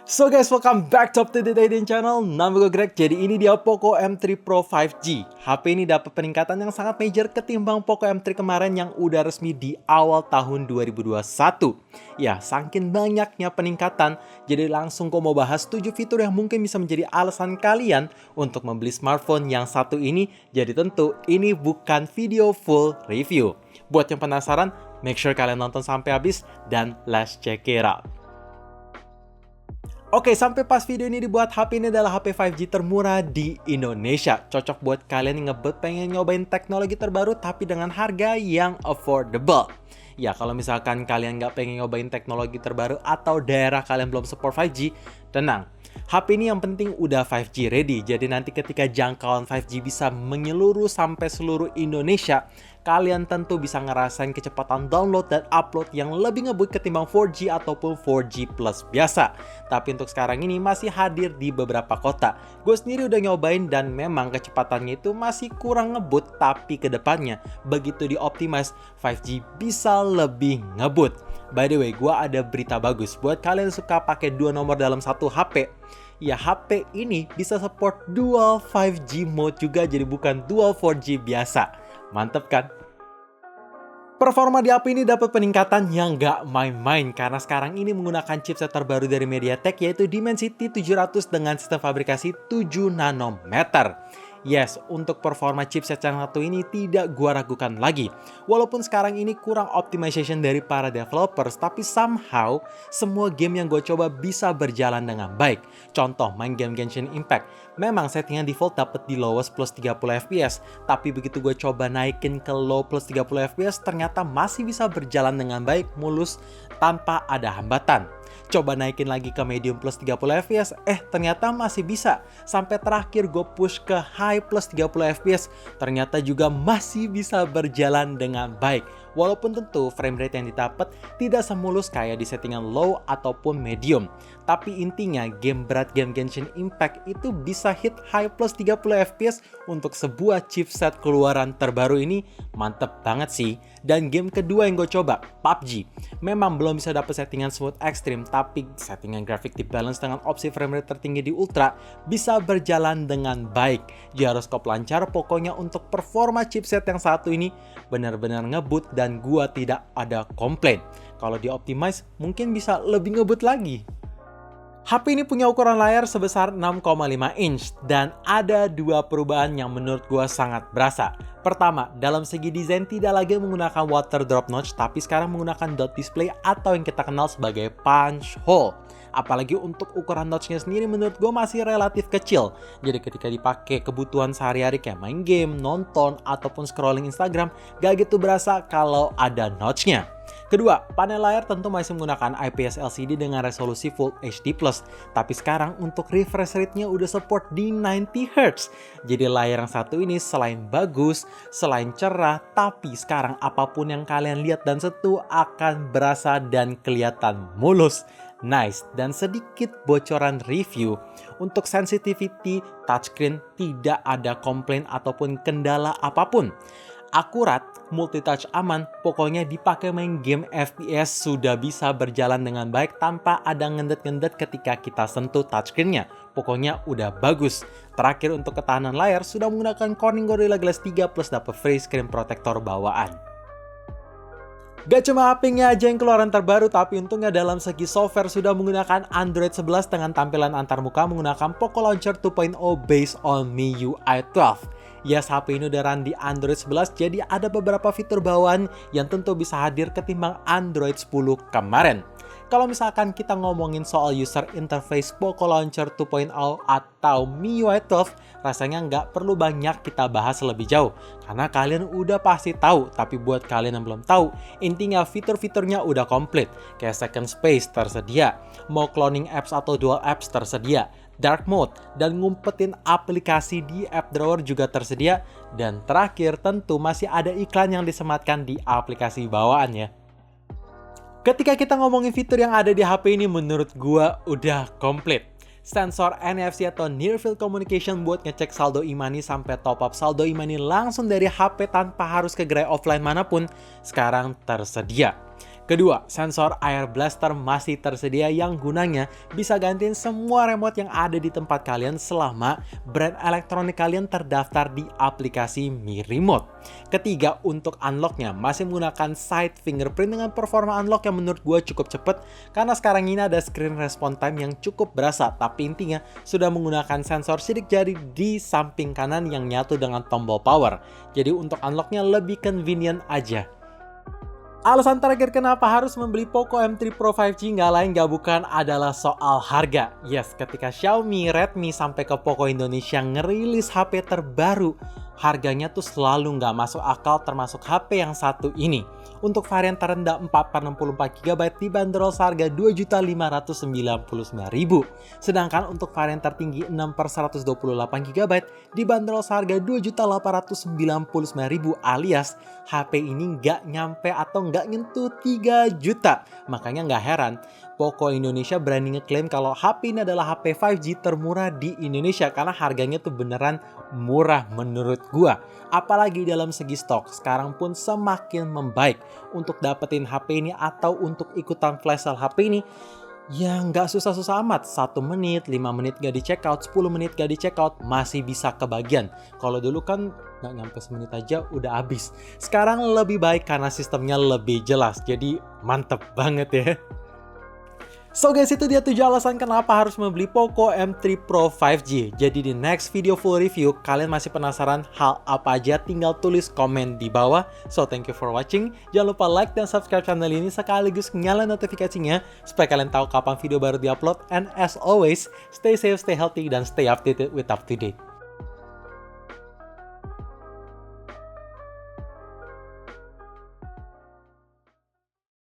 So guys, welcome back to Up to the Date channel. Nama gue Greg. Jadi ini dia Poco M3 Pro 5G. HP ini dapat peningkatan yang sangat major ketimbang Poco M3 kemarin yang udah resmi di awal tahun 2021. Ya, saking banyaknya peningkatan, jadi langsung gue mau bahas 7 fitur yang mungkin bisa menjadi alasan kalian untuk membeli smartphone yang satu ini. Jadi tentu ini bukan video full review. Buat yang penasaran, make sure kalian nonton sampai habis dan let's check it out. Oke, sampai pas video ini dibuat, HP ini adalah HP 5G termurah di Indonesia. Cocok buat kalian yang ngebet pengen nyobain teknologi terbaru tapi dengan harga yang affordable. Ya, kalau misalkan kalian nggak pengen nyobain teknologi terbaru atau daerah kalian belum support 5G, tenang. HP ini yang penting udah 5G ready. Jadi nanti ketika jangkauan 5G bisa menyeluruh sampai seluruh Indonesia, kalian tentu bisa ngerasain kecepatan download dan upload yang lebih ngebut ketimbang 4G ataupun 4G plus biasa. Tapi untuk sekarang ini masih hadir di beberapa kota. Gue sendiri udah nyobain dan memang kecepatannya itu masih kurang ngebut, tapi kedepannya begitu dioptimize 5G bisa lebih ngebut. By the way, gue ada berita bagus buat kalian yang suka pakai dua nomor dalam satu HP. Ya, HP ini bisa support dual 5G mode juga, jadi bukan dual 4G biasa. Mantep kan? Performa di HP ini dapat peningkatan yang gak main-main karena sekarang ini menggunakan chipset terbaru dari MediaTek yaitu Dimensity 700 dengan sistem fabrikasi 7 nanometer. Yes, untuk performa chipset yang satu ini tidak gua ragukan lagi. Walaupun sekarang ini kurang optimization dari para developers, tapi somehow semua game yang gue coba bisa berjalan dengan baik. Contoh, main game Genshin Impact. Memang settingan default dapat di lowest plus 30 fps, tapi begitu gue coba naikin ke low plus 30 fps, ternyata masih bisa berjalan dengan baik, mulus, tanpa ada hambatan. Coba naikin lagi ke medium plus 30 fps, ternyata masih bisa. Sampai terakhir gue push ke high plus 30 fps, ternyata juga masih bisa berjalan dengan baik. Walaupun tentu frame rate yang didapat tidak semulus kayak di settingan low ataupun medium. Tapi intinya game berat game Genshin Impact itu bisa hit high plus 30 fps untuk sebuah chipset keluaran terbaru ini mantep banget sih. Dan game kedua yang gue coba, PUBG. Memang belum bisa dapet settingan smooth extreme, tapi settingan grafik di balance dengan opsi frame rate tertinggi di ultra bisa berjalan dengan baik. Gyroscope lancar, pokoknya untuk performa chipset yang satu ini benar-benar ngebut dan gua tidak ada komplain. Kalau di-optimize mungkin bisa lebih ngebut lagi. HP ini punya ukuran layar sebesar 6,5 inch dan ada dua perubahan yang menurut gua sangat berasa. Pertama, dalam segi desain tidak lagi menggunakan water drop notch tapi sekarang menggunakan dot display atau yang kita kenal sebagai punch hole. Apalagi untuk ukuran notch-nya sendiri menurut gue masih relatif kecil. Jadi ketika dipakai kebutuhan sehari-hari kayak main game, nonton, ataupun scrolling Instagram, gak gitu berasa kalau ada notch-nya. Kedua, panel layar tentu masih menggunakan IPS LCD dengan resolusi Full HD+. Tapi sekarang untuk refresh rate-nya udah support di 90Hz. Jadi layar yang satu ini selain bagus, selain cerah, tapi sekarang apapun yang kalian lihat dan sentuh akan berasa dan kelihatan mulus. Nice, dan sedikit bocoran review. Untuk sensitivity touchscreen tidak ada komplain ataupun kendala apapun. Akurat, multitouch aman, pokoknya dipakai main game FPS sudah bisa berjalan dengan baik tanpa ada ngendet-ngendet ketika kita sentuh touchscreen-nya. Pokoknya udah bagus. Terakhir untuk ketahanan layar sudah menggunakan Corning Gorilla Glass 3 plus dapat free screen protector bawaan. Gak cuma HP-nya aja yang keluaran terbaru, tapi untungnya dalam segi software sudah menggunakan Android 11 dengan tampilan antarmuka menggunakan Poco Launcher 2.0 based on MIUI 12. Yes, HP ini udah run di Android 11, jadi ada beberapa fitur bawaan yang tentu bisa hadir ketimbang Android 10 kemarin. Kalau misalkan kita ngomongin soal user interface Poco Launcher 2.0 atau MIUI 12, rasanya nggak perlu banyak kita bahas lebih jauh. Karena kalian udah pasti tahu, tapi buat kalian yang belum tahu, intinya fitur-fiturnya udah komplit. Kayak second space tersedia, mau cloning apps atau dual apps tersedia, dark mode, dan ngumpetin aplikasi di app drawer juga tersedia. Dan terakhir tentu masih ada iklan yang disematkan di aplikasi bawaan ya. Ketika kita ngomongin fitur yang ada di HP ini menurut gua udah komplit. Sensor NFC atau Near Field Communication buat ngecek saldo e-money sampai top up saldo e-money langsung dari HP tanpa harus ke gerai offline manapun sekarang tersedia. Kedua, sensor Air Blaster masih tersedia yang gunanya bisa gantiin semua remote yang ada di tempat kalian selama brand elektronik kalian terdaftar di aplikasi Mi Remote. Ketiga, untuk unlocknya masih menggunakan side fingerprint dengan performa unlock yang menurut gue cukup cepet karena sekarang ini ada screen response time yang cukup berasa, tapi intinya sudah menggunakan sensor sidik jari di samping kanan yang nyatu dengan tombol power. Jadi untuk unlocknya lebih convenient aja. Alasan terakhir kenapa harus membeli Poco M3 Pro 5G nggak lain nggak bukan adalah soal harga. Yes, ketika Xiaomi, Redmi sampai ke Poco Indonesia ngerilis HP terbaru, harganya tuh selalu nggak masuk akal termasuk HP yang satu ini. Untuk varian terendah 4/64GB dibanderol seharga Rp2.599.000. Sedangkan untuk varian tertinggi 6/128GB dibanderol seharga Rp2.899.000 alias HP ini nggak nyampe atau nggak nyentuh 3 juta. Makanya nggak heran Poco Indonesia berani ngeklaim kalau HP ini adalah HP 5G termurah di Indonesia karena harganya tuh beneran murah menurut gua. Apalagi dalam segi stok, sekarang pun semakin membaik. Untuk dapetin HP ini atau untuk ikutan flash sale HP ini, ya nggak susah-susah amat. 1 menit, 5 menit gak di check out, 10 menit gak di check out, masih bisa kebagian. Kalau dulu kan nggak nyampe semenit aja udah habis. Sekarang lebih baik karena sistemnya lebih jelas, jadi mantep banget ya. So guys, itu dia 7 alasan kenapa harus membeli Poco M3 Pro 5G. Jadi di next video full review, kalian masih penasaran hal apa aja? Tinggal tulis komen di bawah. So thank you for watching. Jangan lupa like dan subscribe channel ini sekaligus nyalain notifikasinya supaya kalian tahu kapan video baru diupload. And as always, stay safe, stay healthy, dan stay updated with up to date.